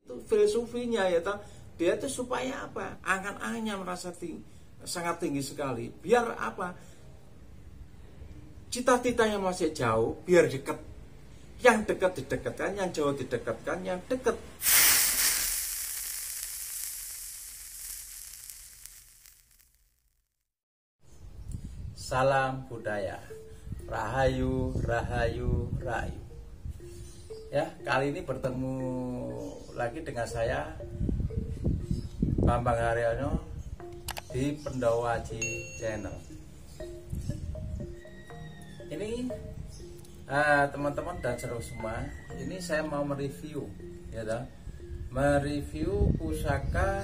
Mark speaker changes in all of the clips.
Speaker 1: Itu filosofinya ya toh. Dia itu supaya apa? Angan-angannya merasa sangat tinggi sekali. Biar apa? Cita-citanya masih jauh, biar dekat. Yang dekat didekatkan, yang jauh didekatkan, yang dekat. Salam budaya. Rahayu, rahayu, rahayu. Ya, kali ini bertemu lagi dengan saya Bambang Haryono di Pendowaji Channel. Ini teman-teman dan seru semua, ini saya mau mereview ya toh. Mereview pusaka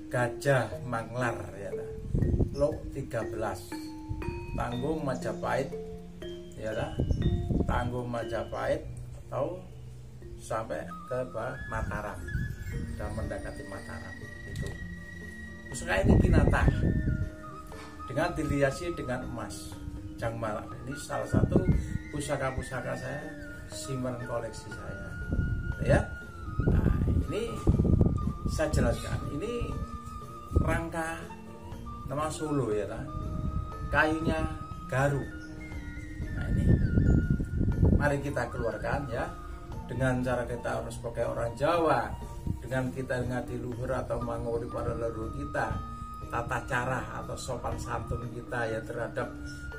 Speaker 1: Gajah Manglar ya toh. Lot 13 Tanggung Majapahit ya toh. Tanggung Majapahit atau sampai ke Mataram, sudah mendekati Mataram itu. Pusaka ini kinata dengan dihiasi dengan emas Jangmalar. Ini salah satu pusaka-pusaka saya, simpan koleksi saya ya. Nah, ini saya jelaskan, ini rangka nama Solo ya lah, kayunya garu. Nah ini mari kita keluarkan ya, dengan cara kita harus pakai orang Jawa, dengan kita ngadi luhur atau manguri para leluhur kita, tata cara atau sopan santun kita ya terhadap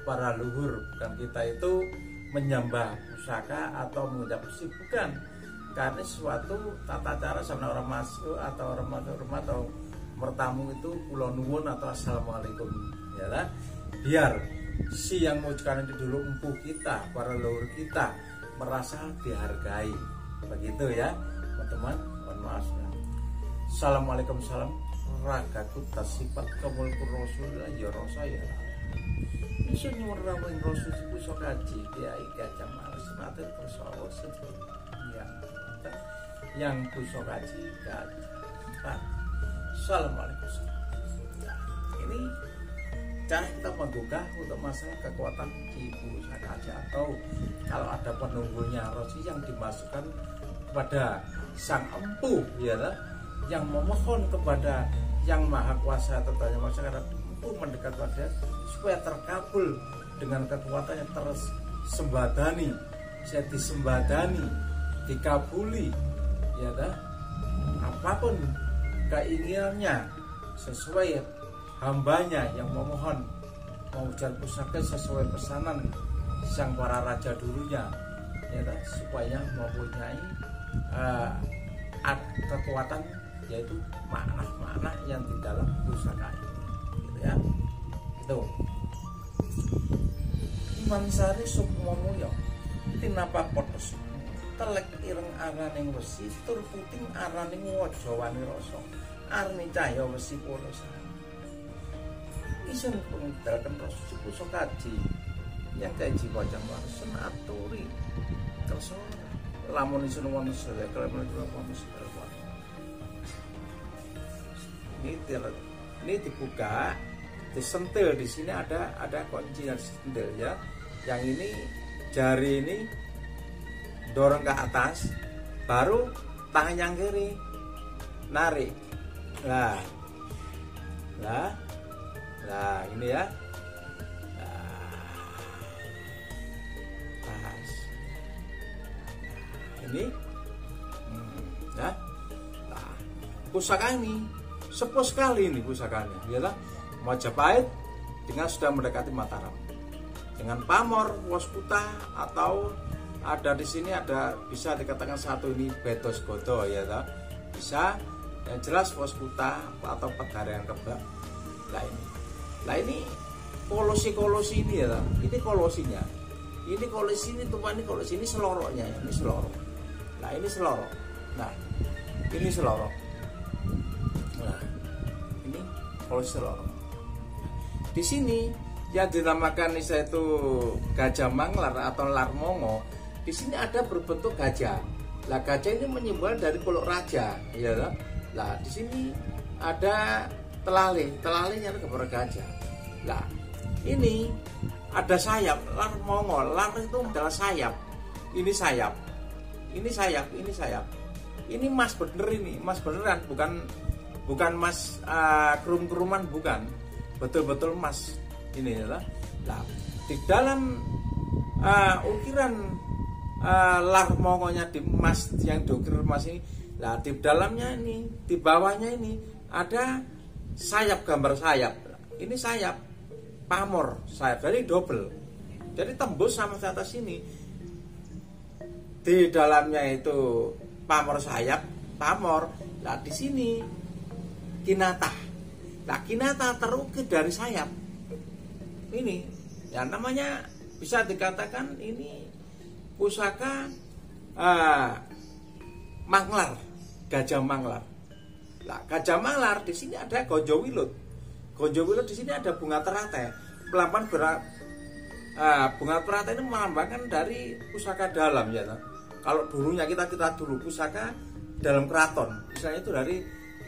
Speaker 1: para leluhur. Bukan kita itu menyembah pusaka atau mengucap besi, bukan, karena suatu tata cara sama orang masuk atau orang masuk rumah atau mertamu itu kula nuwun atau assalamualaikum ya lah. Biar si yang mengucapkan itu dulu empuh kita, para leluhur kita merasa dihargai, begitu ya teman-teman. Mohon maaf ya. Assalamualaikum, salam ragaku tasifat kamulku rasulullah ya rasa ya. Iso nyuwun rawuh rasul pusaka kaji Kiai Gajah Manglar senajan persawa ya. Yang pusaka kaji Gajah. Assalamualaikum. Nah, ini cara kita menggugah untuk masalah kekuatan di pusaka kaji, atau kalau ada penunggunya rosi yang dimasukkan kepada sang empu ya lah, yang memohon kepada yang maha kuasa atau tanya masyarakat untuk mendekat pada supaya terkabul dengan kekuatan yang tersembadani, saya disembadani, dikabuli ya dah, apapun keinginannya sesuai hambanya yang memohon mengujar pusaka sesuai pesanan sang para raja dulunya ya dah, supaya mempunyai kekuatan, yaitu makna-makna yang di dalam pusaka gitu ya. Itu Mansari Sukmomoyo tinapa potos telek ireng araning wesi tur puting araning waja wani rasa arni cahya wesi polosan isen pengidalken rasa pusaka kaji yang kaji wajang warsen aturi kersa lamun isun wonten sedaya kalamun wonten sedaya. Ini dibuka, disentil, di sini ada kunci yang disentil ya. Yang ini jari ini dorong ke atas, baru tangan yang kiri narik. Nah ini ya. Ini ya. Nah, pusaka ini sepuh sekali ini pusakanya ya, Majapahit dengan sudah mendekati Mataram, dengan pamor wasputa, atau ada di sini ada bisa dikatakan satu ini betos godo ya toh. Bisa yang jelas wasputa atau pegarean kebak. Nah ini kolosi ini ya toh. Ini kolosinya, ini kolosi ini tuh, ini kolosi ini seloroknya ya, ini selorok. Nah ini selorok, nah ini selorok. Nah ini kolosi selorok. Di sini yang dinamakan itu Gajah Manglar atau Larmongo, di sini ada berbentuk gajah. Lah gajah ini menyimbolkan dari pulau raja, ya. Lah di sini ada telalinya kepada gajah. Lah ini ada sayap, Larmongo, lar itu adalah sayap. Ini sayap, ini sayap, ini sayap. Ini emas bener, ini emas beneran, bukan emas kerum-keruman, bukan, betul-betul emas ini ya. Nah, di dalam ukiran lar pokoknya di emas yang diukir emas ini, nah di dalamnya ini, di bawahnya ini ada sayap, gambar sayap. Ini sayap pamor, sayap jadi double, jadi tembus sama ke atas ini. Di dalamnya itu pamor sayap, pamor. Nah di sini kinata. Nah kinata terukir dari sayap. Ini ya namanya bisa dikatakan ini pusaka manglar, gajah manglar. Nah gajah manglar di sini ada gonjo wilut. Gonjo wilut di sini ada bunga teratai. Pelampan bunga teratai ini melambangkan dari pusaka dalam ya. Kalau dulunya kita dulu pusaka dalam keraton, misalnya itu dari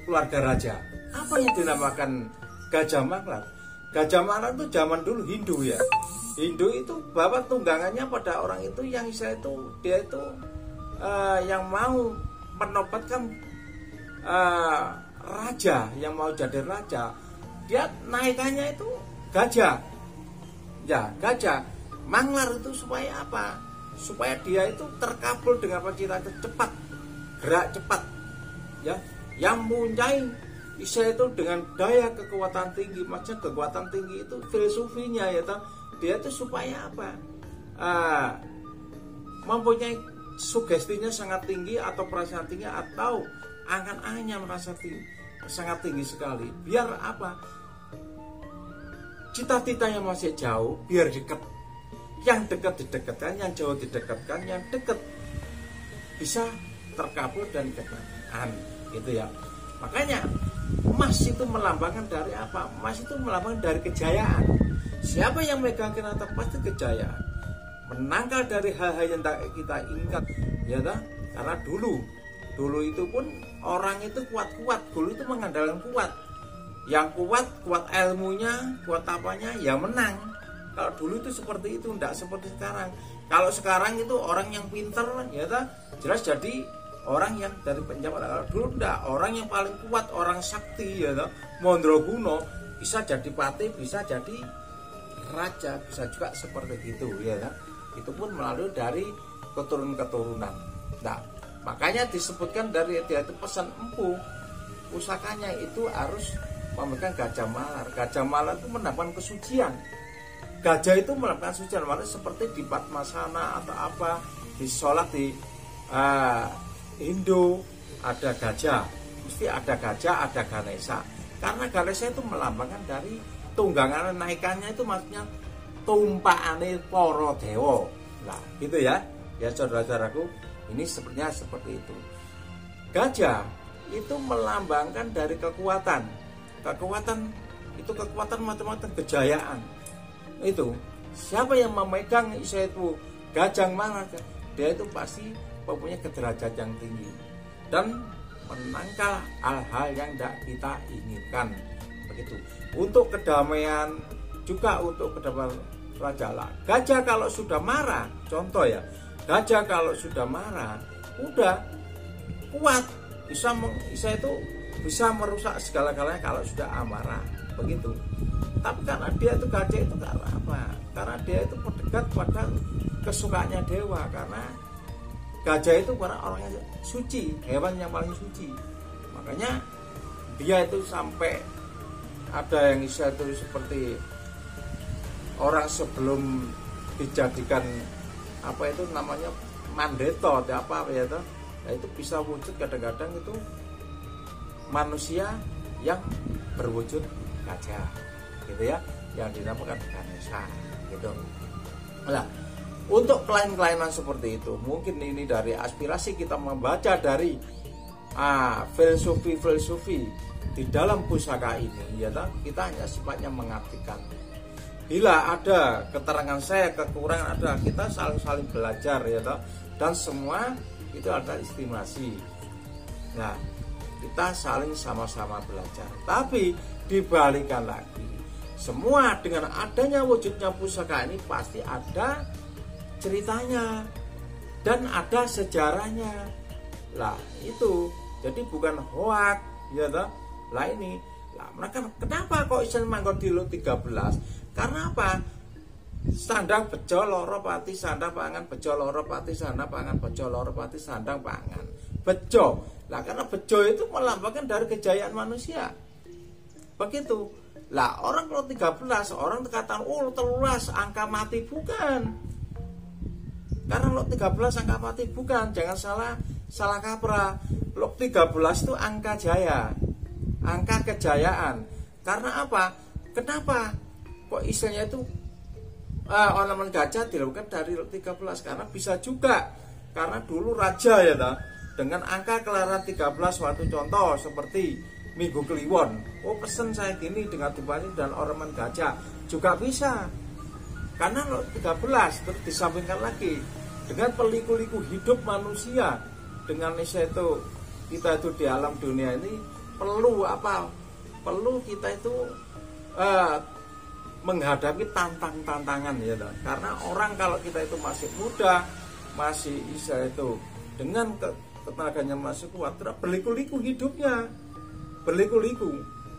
Speaker 1: keluarga raja. Apa yang dinamakan gajah manglar? Gajah manglar itu zaman dulu Hindu ya. Hindu itu bawa tunggangannya pada orang itu yang saya itu dia itu yang mau menobatkan raja, yang mau jadi raja, dia naikannya itu gajah. Ya, gajah manglar itu supaya apa? Supaya dia itu terkabul dengan cita itu cepat, gerak cepat, ya, yang mempunyai bisa itu dengan daya kekuatan tinggi. Maksudnya kekuatan tinggi itu filosofinya ya, dia itu supaya apa? Mempunyai sugestinya sangat tinggi atau perasaan tinggi atau angan-angannya merasa tinggi, sangat tinggi sekali. Biar apa? Cita-citanya masih jauh, biar dekat. Yang dekat didekatkan, yang jauh didekatkan, yang dekat bisa terkabul dan kenaan, gitu ya. Makanya emas itu melambangkan dari apa? Emas itu melambangkan dari kejayaan. Siapa yang megang kinata pasti kejayaan. Menangkal dari hal-hal yang tak kita ingat, ya tak? Karena dulu itu pun orang itu kuat-kuat, dulu itu mengandalkan kuat. Yang kuat ilmunya, kuat apanya, ya menang. Kalau dulu itu seperti itu, tidak seperti sekarang. Kalau sekarang itu orang yang pinter, ya tak? Jelas jadi orang yang dari penjabat. Kalau dulu tidak, orang yang paling kuat, orang sakti, ya tak? Mondraguna bisa jadi patih, bisa jadi raja, bisa juga seperti itu, ya tak? Itu pun melalui dari keturunan-keturunan. Nah, makanya disebutkan dari dia itu pesan empu, pusakanya itu harus memegang gajah malar. Gajah malar itu menambahkan kesucian. Gajah itu melakukan sucian, malah seperti di Padmasana atau apa, di sholat di Hindu ada gajah, mesti ada gajah, ada Ganesha. Karena Ganesha itu melambangkan dari tunggangan naikannya itu maksudnya tumpakane para dewa. Nah, gitu ya. Ya saudara-saudaraku, ini sepertinya seperti itu. Gajah itu melambangkan dari kekuatan. Kekuatan itu kekuatan macam-macam, kejayaan. Itu siapa yang memegang itu gajah manglar, dia itu pasti mempunyai derajat yang tinggi dan menangkal hal-hal yang tidak kita inginkan, begitu. Untuk kedamaian juga, untuk kedamaian raja lah. Gajah kalau sudah marah, contoh ya, gajah kalau sudah marah udah kuat, bisa merusak segala-galanya kalau sudah amarah, begitu. Tapi karena dia itu gajah itu karena apa? Karena dia itu mendekat pada kesukaannya dewa. Karena gajah itu para orangnya suci, hewan yang paling suci. Makanya dia itu sampai ada yang itu seperti orang sebelum dijadikan apa itu namanya mandeto atau apa ya itu, nah, itu bisa wujud kadang-kadang itu manusia yang berwujud gajah, gitu ya, yang dinamakan Ganesha, gitu. Nah, untuk kelainan-kelainan seperti itu, mungkin ini dari aspirasi kita membaca dari filosofi di dalam pusaka ini, ya, kita hanya sifatnya mengartikan. Bila ada keterangan saya kekurangan ada, kita saling belajar, ya, dan semua itu ada estimasi. Nah, kita saling sama-sama belajar. Tapi dibalikan lagi, semua dengan adanya wujudnya pusaka ini pasti ada ceritanya. dan ada sejarahnya. Lah itu jadi bukan hoak ya toh. Lah ini lah mereka kenapa kok iso manggon di lot 13? Karena apa? Sandang bejo loro pati sandang pangan, bejo loro pati sandang pangan, bejo loro pati sandang pangan. Bejo. Lah karena bejo itu melambangkan dari kejayaan manusia. Begitu. Lah orang kalau 13 orang dikatakan oh 13 angka mati, bukan. Karena lo 13 angka mati bukan, jangan salah kaprah. Lo 13 itu angka jaya, angka kejayaan. Karena apa? Kenapa? Kok istilahnya itu ornamen gajah dilakukan dari lo 13? Karena bisa juga karena dulu raja ya toh, dengan angka kelahiran 13 suatu contoh seperti Minggu Kliwon. Oh pesen saya gini dengan dibantu dan ornamen gajah juga bisa. Karena lo 13 terus disambungkan lagi dengan peliku-liku hidup manusia. Dengan itu kita itu di alam dunia ini perlu apa? Perlu kita itu menghadapi tantangan ya toh. Karena orang kalau kita itu masih muda, masih bisa itu dengan tenaganya masih kuat, berliku-liku hidupnya. Berliku-liku.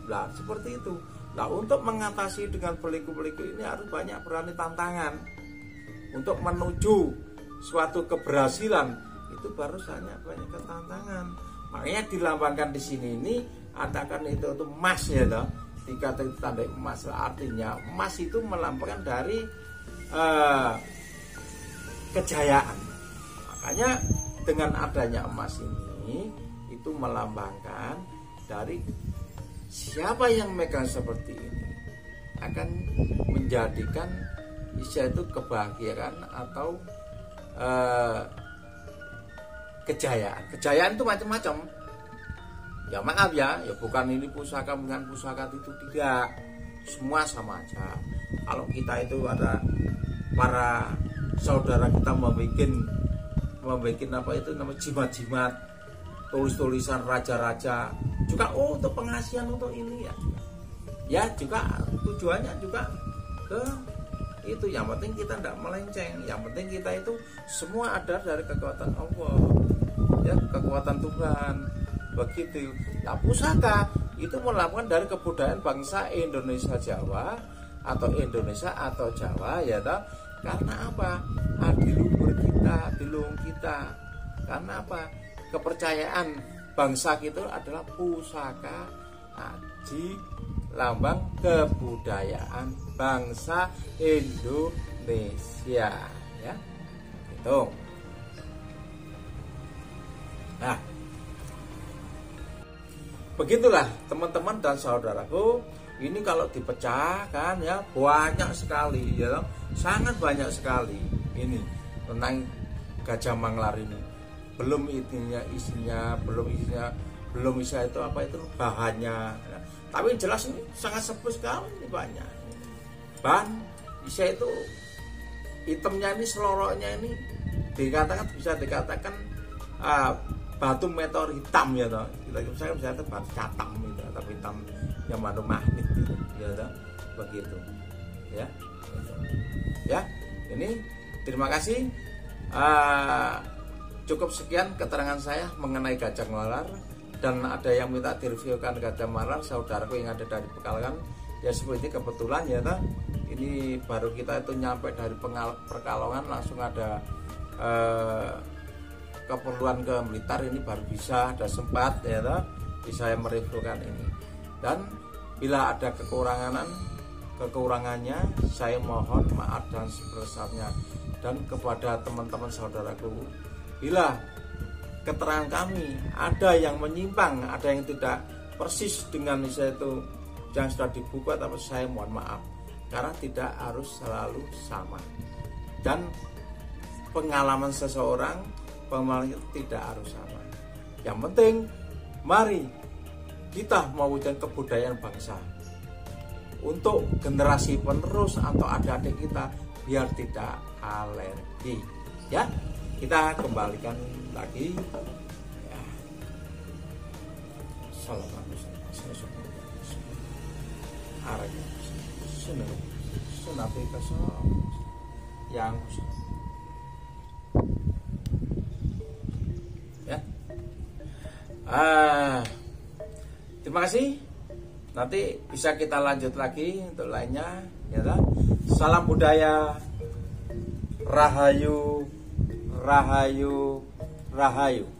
Speaker 1: Lah seperti itu. Nah, untuk mengatasi dengan berliku-liku ini harus banyak berani tantangan. Untuk menuju suatu keberhasilan itu baru hanya banyak tantangan. Makanya dilambangkan di sini ini adakan itu emas ya toh. Jika tanda emas artinya emas itu melambangkan dari kejayaan. Makanya dengan adanya emas ini itu melambangkan dari siapa yang megang seperti ini akan menjadikan bisa itu kebahagiaan atau kejayaan. Kejayaan itu macam-macam. Ya maaf ya bukan ini pusaka bukan pusaka itu tidak. Semua sama aja. Kalau kita itu ada para saudara kita membuat apa itu namanya jimat-jimat, tulis-tulisan raja-raja juga untuk pengasihan untuk ini ya juga tujuannya juga ke itu. Yang penting kita tidak melenceng, yang penting kita itu semua ada dari kekuatan Allah ya, kekuatan Tuhan begitu. Nah pusaka itu melakukan dari kebudayaan bangsa Indonesia Jawa atau Indonesia atau Jawa ya toh. Karena apa? Adiluhur kita, adiluhung kita. Karena apa? Kepercayaan bangsa kita adalah pusaka aji lambang kebudayaan bangsa Indonesia ya. Gitu. Nah, begitulah teman-teman dan saudaraku. Ini kalau dipecahkan ya banyak sekali ya, sangat banyak sekali ini tentang Gajah Manglar ini. Belum isinya, belum bisa itu apa itu bahannya. Ya. Tapi jelas ini sangat sepuh sekali, ini banyak. Bahan bisa itu hitamnya ini, seloroknya ini bisa dikatakan batu meteor hitam ya toh. Kita bisa itu batu catam itu, tapi hitam yang manu magnet gitu, ya toh. Begitu. Ya. Gitu. Ya, ini terima kasih. Cukup sekian keterangan saya mengenai Gajah Manglar. Dan ada yang minta direviewkan Gajah Manglar, saudaraku yang ada dari Pekalongan. Ya seperti kebetulan ya toh. Ini baru kita itu nyampe dari Pekalongan, langsung ada keperluan ke Blitar, ini baru bisa ada sempat ya toh, bisa mereviewkan ini. Dan bila ada kekurangannya saya mohon maaf dan sebesarnya. Dan kepada teman-teman saudaraku, bila keterangan kami ada yang menyimpang, ada yang tidak persis dengan misalnya itu yang sudah dibuka, tapi saya mohon maaf karena tidak harus selalu sama. Dan pengalaman seseorang tidak harus sama. Yang penting mari kita mewujudkan kebudayaan bangsa untuk generasi penerus atau adik-adik kita biar tidak alergi. Ya, kita kembalikan lagi. Ya. Assalamualaikum. Terima kasih. Nanti bisa kita lanjut lagi untuk lainnya, ya kan? Salam budaya, rahayu, rahayu, rahayu.